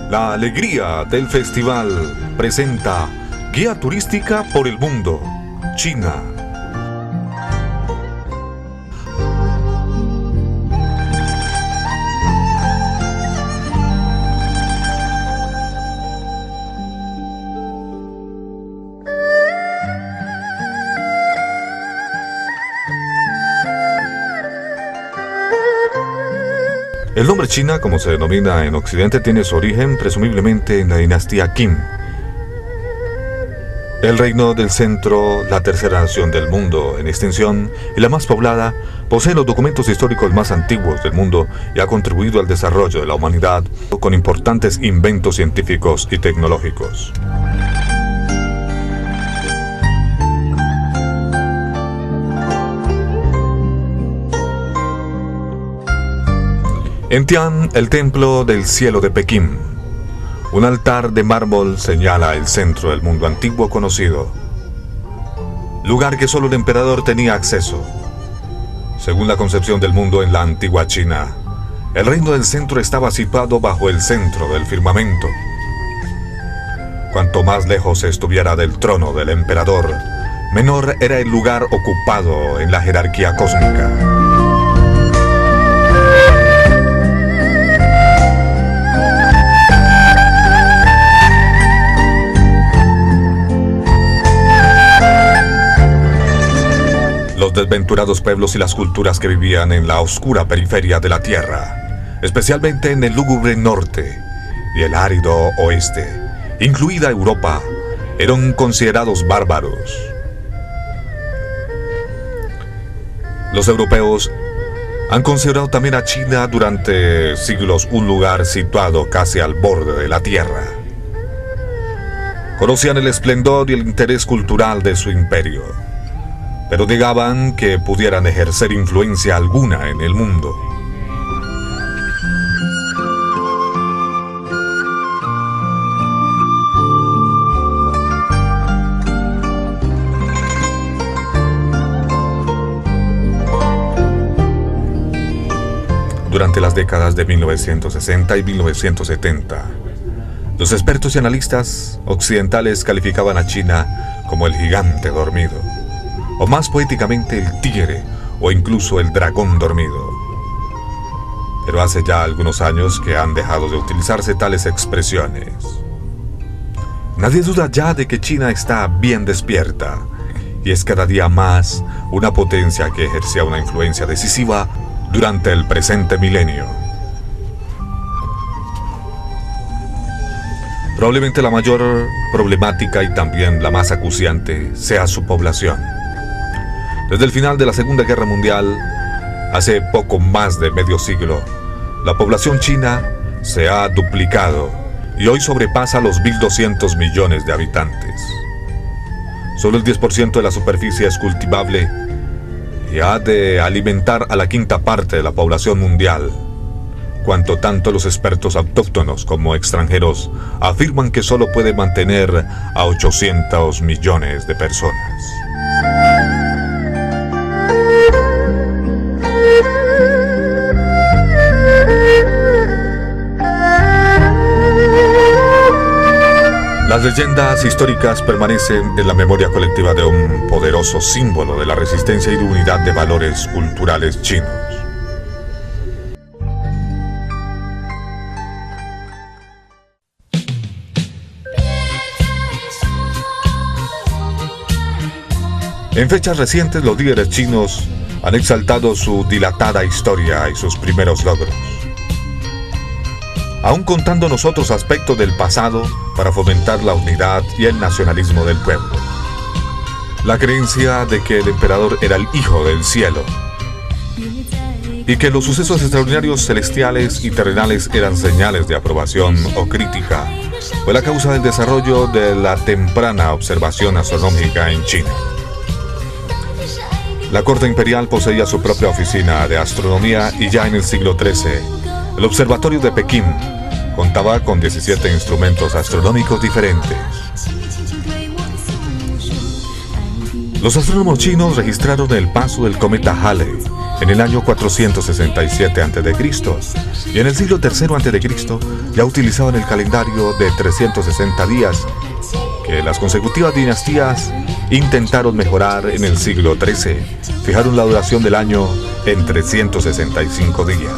La alegría del festival presenta Guía Turística por el Mundo, China. El nombre China, como se denomina en Occidente, tiene su origen presumiblemente en la dinastía Qin. El reino del centro, la tercera nación del mundo en extensión y la más poblada, posee los documentos históricos más antiguos del mundo y ha contribuido al desarrollo de la humanidad con importantes inventos científicos y tecnológicos. En Tian, el templo del cielo de Pekín, un altar de mármol señala el centro del mundo antiguo conocido, lugar que solo el emperador tenía acceso. Según la concepción del mundo en la antigua China, el reino del centro estaba situado bajo el centro del firmamento. Cuanto más lejos estuviera del trono del emperador, menor era el lugar ocupado en la jerarquía cósmica. Los desventurados pueblos y las culturas que vivían en la oscura periferia de la tierra, especialmente en el lúgubre norte y el árido oeste, incluida Europa, eran considerados bárbaros. Los europeos han considerado también a China durante siglos un lugar situado casi al borde de la tierra. Conocían el esplendor y el interés cultural de su imperio, pero negaban que pudieran ejercer influencia alguna en el mundo. Durante las décadas de 1960 y 1970, los expertos y analistas occidentales calificaban a China como el gigante dormido, o más poéticamente el tigre, o incluso el dragón dormido. Pero hace ya algunos años que han dejado de utilizarse tales expresiones. Nadie duda ya de que China está bien despierta, y es cada día más una potencia que ejercía una influencia decisiva durante el presente milenio. Probablemente la mayor problemática y también la más acuciante sea su población. Desde el final de la Segunda Guerra Mundial, hace poco más de medio siglo, la población china se ha duplicado y hoy sobrepasa los 1.200 millones de habitantes. Solo el 10% de la superficie es cultivable y ha de alimentar a la quinta parte de la población mundial, cuanto tanto los expertos autóctonos como extranjeros afirman que solo puede mantener a 800 millones de personas. Las leyendas históricas permanecen en la memoria colectiva de un poderoso símbolo de la resistencia y de unidad de valores culturales chinos. En fechas recientes, los líderes chinos han exaltado su dilatada historia y sus primeros logros, aún contando nosotros aspectos del pasado para fomentar la unidad y el nacionalismo del pueblo. La creencia de que el emperador era el hijo del cielo y que los sucesos extraordinarios celestiales y terrenales eran señales de aprobación o crítica fue la causa del desarrollo de la temprana observación astronómica en China. La corte imperial poseía su propia oficina de astronomía y ya en el siglo XIII, el observatorio de Pekín contaba con 17 instrumentos astronómicos diferentes. Los astrónomos chinos registraron el paso del cometa Halley en el año 467 a.C. y en el siglo III a.C. ya utilizaban el calendario de 360 días que las consecutivas dinastías intentaron mejorar en el siglo XIII. Fijaron la duración del año en 365 días.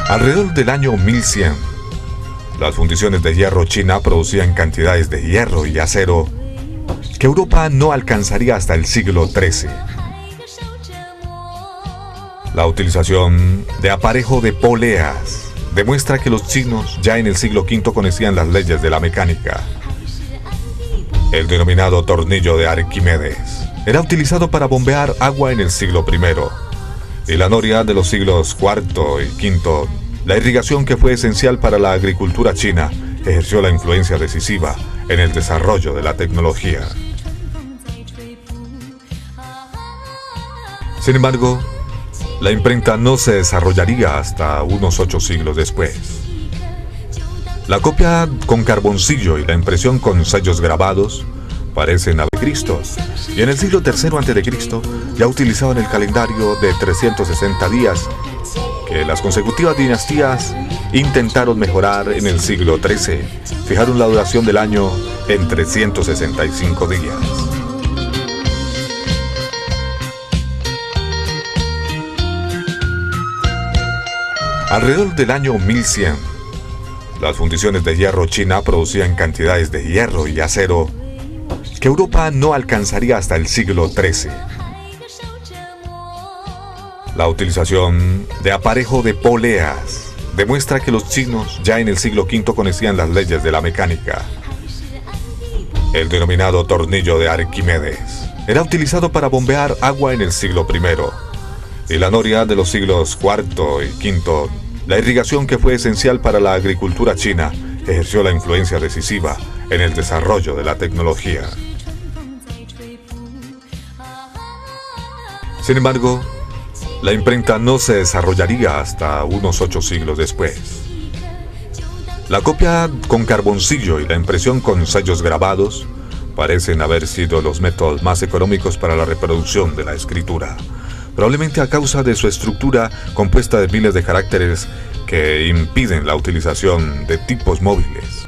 Alrededor del año 1100, las fundiciones de hierro china producían cantidades de hierro y acero que Europa no alcanzaría hasta el siglo XIII. La utilización de aparejo de poleas demuestra que los chinos ya en el siglo V conocían las leyes de la mecánica. El denominado tornillo de Arquímedes era utilizado para bombear agua en el siglo I, y la noria de los siglos IV y V. La irrigación, que fue esencial para la agricultura china, ejerció la influencia decisiva en el desarrollo de la tecnología. Sin embargo, la imprenta no se desarrollaría hasta unos 8 siglos después. La copia con carboncillo y la impresión con sellos grabados parecen haber Cristo, y en el siglo III a.C. ya utilizaban el calendario de 360 días que las consecutivas dinastías intentaron mejorar en el siglo XIII. Fijaron la duración del año en 365 días. Alrededor del año 1100, las fundiciones de hierro china producían cantidades de hierro y acero que Europa no alcanzaría hasta el siglo XIII. La utilización de aparejo de poleas demuestra que los chinos ya en el siglo V conocían las leyes de la mecánica. El denominado tornillo de Arquímedes era utilizado para bombear agua en el siglo I, y la noria de los siglos IV y V. La irrigación, que fue esencial para la agricultura china, ejerció la influencia decisiva en el desarrollo de la tecnología. Sin embargo, la imprenta no se desarrollaría hasta unos 8 siglos después. La copia con carboncillo y la impresión con sellos grabados parecen haber sido los métodos más económicos para la reproducción de la escritura, probablemente a causa de su estructura compuesta de miles de caracteres que impiden la utilización de tipos móviles.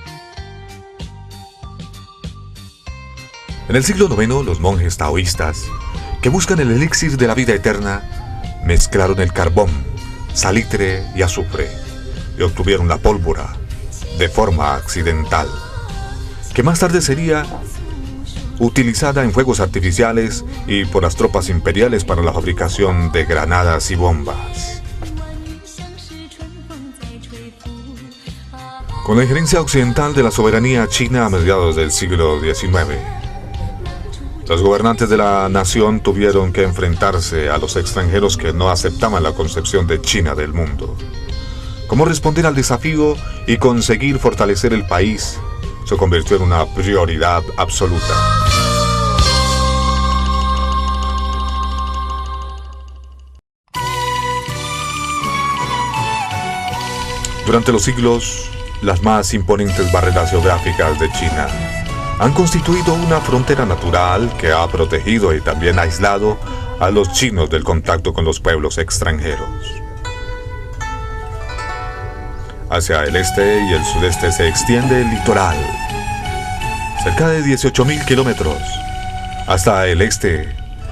En el siglo IX, los monjes taoístas, que buscan el elixir de la vida eterna, mezclaron el carbón, salitre y azufre y obtuvieron la pólvora de forma accidental, que más tarde sería utilizada en fuegos artificiales y por las tropas imperiales para la fabricación de granadas y bombas. Con la injerencia occidental de la soberanía china a mediados del siglo XIX, los gobernantes de la nación tuvieron que enfrentarse a los extranjeros que no aceptaban la concepción de China del mundo. Cómo responder al desafío y conseguir fortalecer el país se convirtió en una prioridad absoluta. Durante los siglos, las más imponentes barreras geográficas de China han constituido una frontera natural que ha protegido y también aislado a los chinos del contacto con los pueblos extranjeros. Hacia el este y el sudeste se extiende el litoral, cerca de 18.000 kilómetros. Hasta el este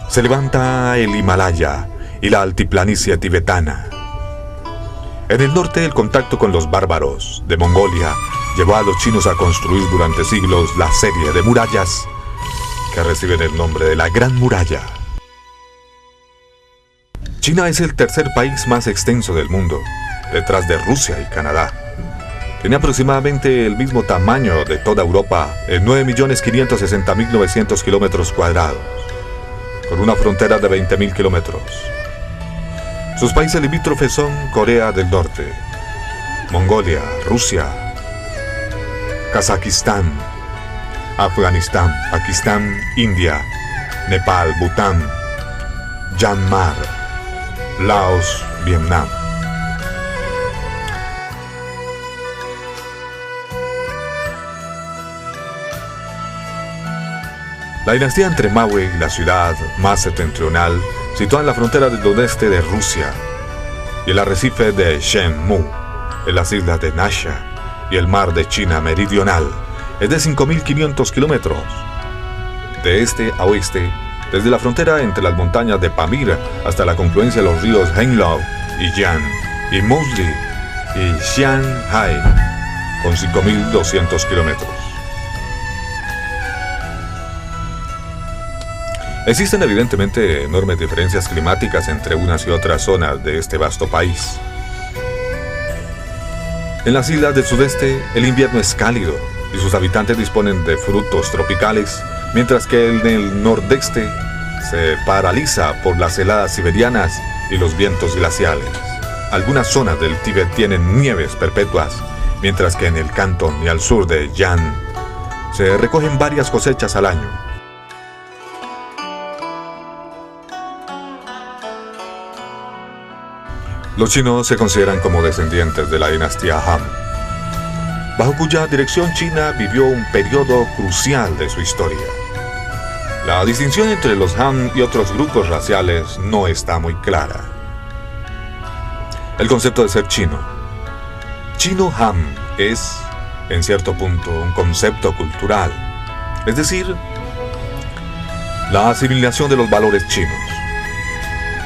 se levanta el Himalaya y la altiplanicie tibetana. En el norte, el contacto con los bárbaros de Mongolia llevó a los chinos a construir durante siglos la serie de murallas que reciben el nombre de la Gran Muralla. China es el tercer país más extenso del mundo, detrás de Rusia y Canadá. Tiene aproximadamente el mismo tamaño de toda Europa, en 9.560.900 kilómetros cuadrados, con una frontera de 20.000 kilómetros. Sus países limítrofes son Corea del Norte, Mongolia, Rusia, Kazajistán, Afganistán, Pakistán, India, Nepal, Bután, Myanmar, Laos, Vietnam. La dinastía entre Maui, la ciudad más septentrional, situada en la frontera del oeste de Rusia, y el arrecife de Shenmu, en las islas de Nansha y el mar de China meridional, es de 5.500 kilómetros. De este a oeste, desde la frontera entre las montañas de Pamir hasta la confluencia de los ríos Henglao y Yan, y Mousli y Xianhai, con 5.200 kilómetros. Existen evidentemente enormes diferencias climáticas entre unas y otras zonas de este vasto país. En las islas del sudeste, el invierno es cálido y sus habitantes disponen de frutos tropicales, mientras que en el nordeste se paraliza por las heladas siberianas y los vientos glaciales. Algunas zonas del Tíbet tienen nieves perpetuas, mientras que en el Cantón y al sur de Yan se recogen varias cosechas al año. Los chinos se consideran como descendientes de la dinastía Han, bajo cuya dirección China vivió un periodo crucial de su historia. La distinción entre los Han y otros grupos raciales no está muy clara. El concepto de ser chino. Chino Han es, en cierto punto, un concepto cultural, es decir, la asimilación de los valores chinos.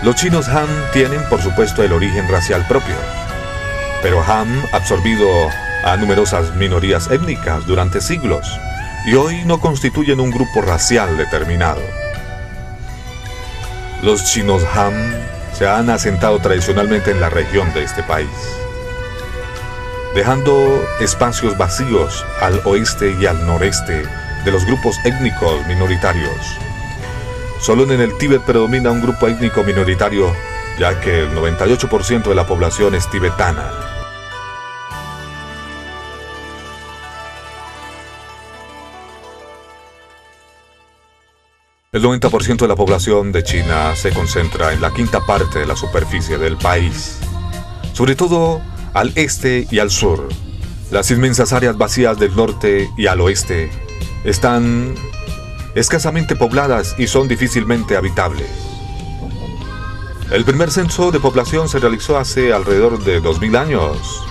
Los chinos Han tienen, por supuesto, el origen racial propio, pero Han ha absorbido a numerosas minorías étnicas durante siglos y hoy no constituyen un grupo racial determinado. Los chinos Han se han asentado tradicionalmente en la región de este país, dejando espacios vacíos al oeste y al noreste de los grupos étnicos minoritarios. Solo en el Tíbet predomina un grupo étnico minoritario, ya que el 98% de la población es tibetana. El 90% de la población de China se concentra en la quinta parte de la superficie del país, sobre todo al este y al sur. Las inmensas áreas vacías del norte y al oeste están escasamente pobladas y son difícilmente habitables. El primer censo de población se realizó hace alrededor de 2000 años.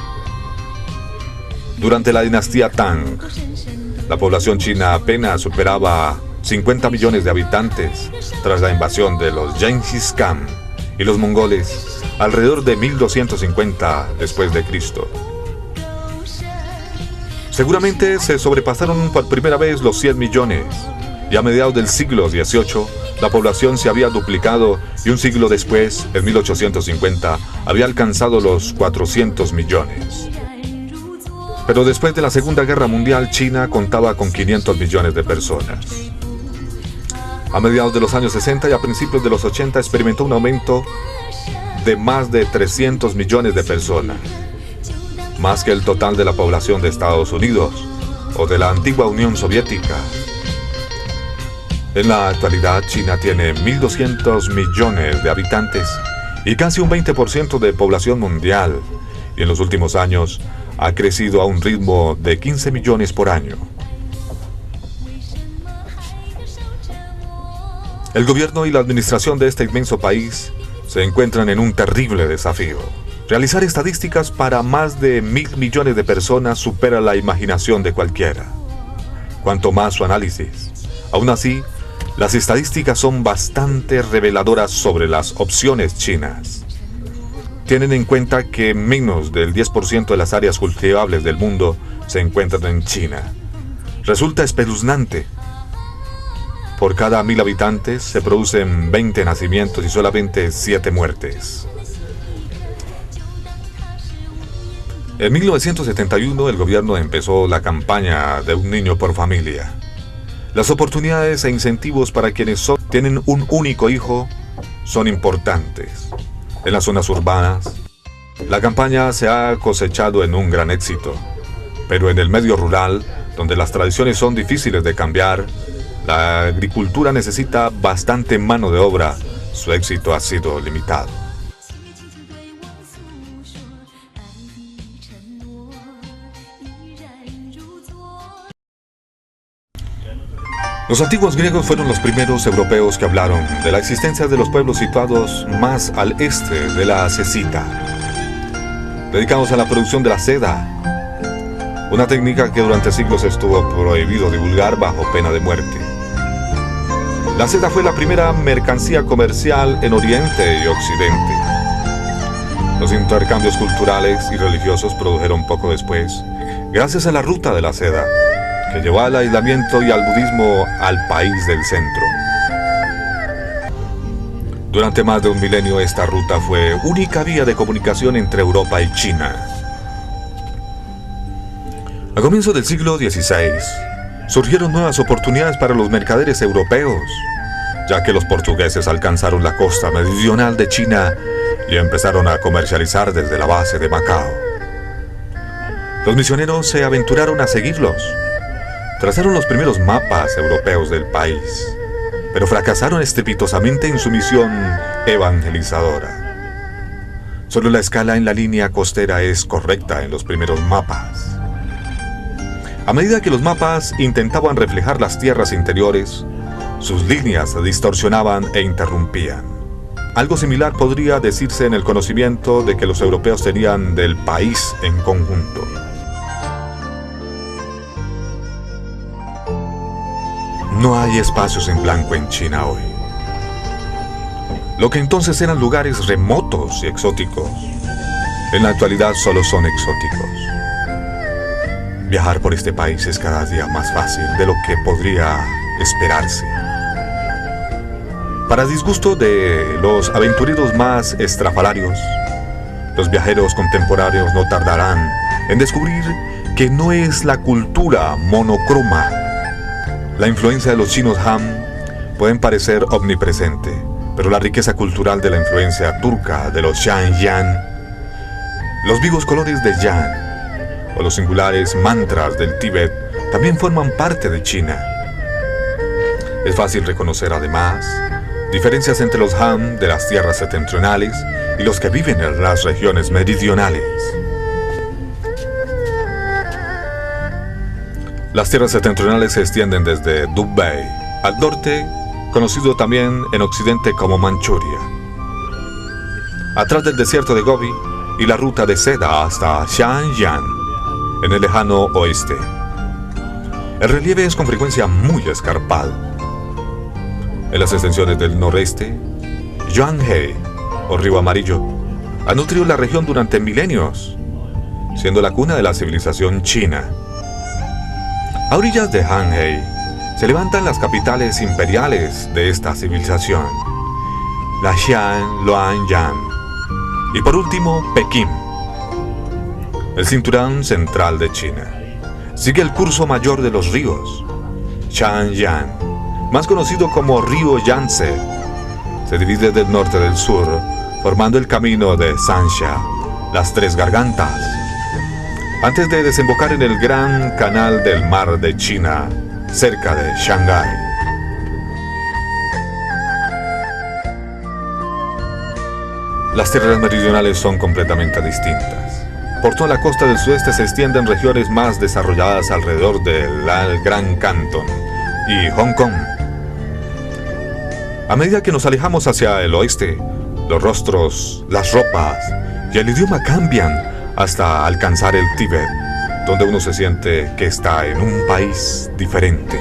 Durante la dinastía Tang, la población china apenas superaba 50 millones de habitantes tras la invasión de los Genghis Khan y los mongoles alrededor de 1250 después de Cristo. Seguramente se sobrepasaron por primera vez los 100 millones. Y a mediados del siglo XVIII, la población se había duplicado y un siglo después, en 1850, había alcanzado los 400 millones. Pero después de la Segunda Guerra Mundial, China contaba con 500 millones de personas. A mediados de los años 60 y a principios de los 80 experimentó un aumento de más de 300 millones de personas, más que el total de la población de Estados Unidos o de la antigua Unión Soviética. En la actualidad, China tiene 1.200 millones de habitantes y casi un 20% de población mundial, y en los últimos años ha crecido a un ritmo de 15 millones por año. El gobierno y la administración de este inmenso país se encuentran en un terrible desafío. Realizar estadísticas para más de 1.000 millones de personas supera la imaginación de cualquiera. Cuanto más su análisis. Aún así, las estadísticas son bastante reveladoras sobre las opciones chinas. Tienen en cuenta que menos del 10% de las áreas cultivables del mundo se encuentran en China. Resulta espeluznante. Por cada 1000 habitantes se producen 20 nacimientos y solamente 7 muertes. En 1971 el gobierno empezó la campaña de un niño por familia. Las oportunidades e incentivos para quienes tienen un único hijo son importantes. En las zonas urbanas, la campaña se ha cosechado en un gran éxito, pero en el medio rural, donde las tradiciones son difíciles de cambiar, la agricultura necesita bastante mano de obra, su éxito ha sido limitado. Los antiguos griegos fueron los primeros europeos que hablaron de la existencia de los pueblos situados más al este de la Cecita, dedicados a la producción de la seda, una técnica que durante siglos estuvo prohibido divulgar bajo pena de muerte. La seda fue la primera mercancía comercial en Oriente y Occidente. Los intercambios culturales y religiosos produjeron poco después, gracias a la ruta de la seda, que llevó al aislamiento y al budismo al país del centro. Durante más de un milenio esta ruta fue única vía de comunicación entre Europa y China. A comienzos del siglo XVI, surgieron nuevas oportunidades para los mercaderes europeos, ya que los portugueses alcanzaron la costa meridional de China y empezaron a comercializar desde la base de Macao. Los misioneros se aventuraron a seguirlos. Trazaron los primeros mapas europeos del país, pero fracasaron estrepitosamente en su misión evangelizadora. Solo la escala en la línea costera es correcta en los primeros mapas. A medida que los mapas intentaban reflejar las tierras interiores, sus líneas se distorsionaban e interrumpían. Algo similar podría decirse en el conocimiento de que los europeos tenían del país en conjunto. No hay espacios en blanco en China hoy. Lo que entonces eran lugares remotos y exóticos, en la actualidad solo son exóticos. Viajar por este país es cada día más fácil de lo que podría esperarse. Para disgusto de los aventureros más estrafalarios, los viajeros contemporáneos no tardarán en descubrir que no es la cultura monocroma. La influencia de los chinos Han pueden parecer omnipresente, pero la riqueza cultural de la influencia turca de los Xianyan, los vivos colores de Yan o los singulares mantras del Tíbet también forman parte de China. Es fácil reconocer además diferencias entre los Han de las tierras septentrionales y los que viven en las regiones meridionales. Las tierras septentrionales se extienden desde Dubái al norte, conocido también en occidente como Manchuria, atrás del desierto de Gobi y la ruta de seda hasta Xiangyang, en el lejano oeste. El relieve es con frecuencia muy escarpado. En las extensiones del noreste, Yanghe, o Río Amarillo, ha nutrido la región durante milenios, siendo la cuna de la civilización china. A orillas de Hanhei se levantan las capitales imperiales de esta civilización, la Xi'an, Luoyang y por último Pekín. El cinturón central de China sigue el curso mayor de los ríos. Xiangyang, más conocido como río Yangtze, se divide del norte del sur, formando el camino de Shansha, las Tres Gargantas, antes de desembocar en el gran canal del mar de China, cerca de Shanghái. Las tierras meridionales son completamente distintas. Por toda la costa del sudeste se extienden regiones más desarrolladas alrededor del Gran Cantón y Hong Kong. A medida que nos alejamos hacia el oeste, los rostros, las ropas y el idioma cambian hasta alcanzar el Tíbet, donde uno se siente que está en un país diferente.